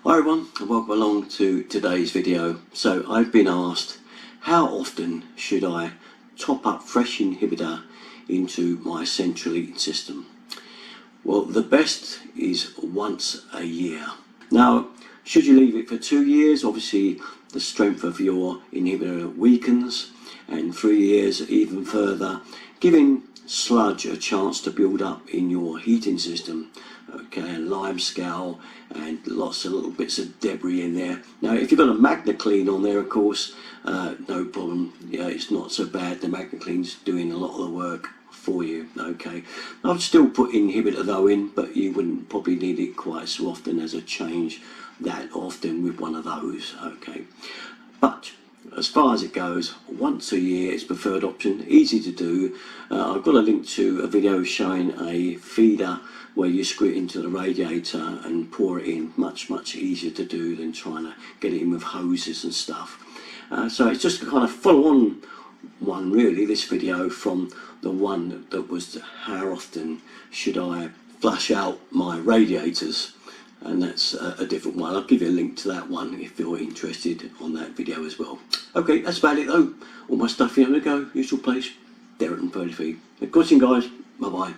Hi everyone, and welcome along to today's video. So I've been asked, how often should I top up fresh inhibitor into my central heating system? Well, the best is once a year. Now, should you leave it for 2 years, obviously the strength of your inhibitor weakens, and 3 years even further, giving sludge a chance to build up in your heating system. Okay, and limescale and lots of little bits of debris in there. Now, if you've got a MagnaClean on there, of course, no problem. Yeah, it's not so bad. The MagnaClean's doing a lot of the work for you. Okay, I'd still put inhibitor though in, but you wouldn't probably need it quite so often as a change that often with one of those. Okay, but as far as it goes, once a year is preferred option, easy to do. I've got a link to a video showing a feeder where you screw it into the radiator and pour it in. Much easier to do than trying to get it in with hoses and stuff. So it's just a kind of follow-on one really, this video, from the one that was how often should I flush out my radiators, and that's a different one. I'll give you a link to that one if you're interested on that video as well. Okay, that's about it though. All my stuff here to go, usual place, Derrick 33. Thanks for watching guys, bye bye.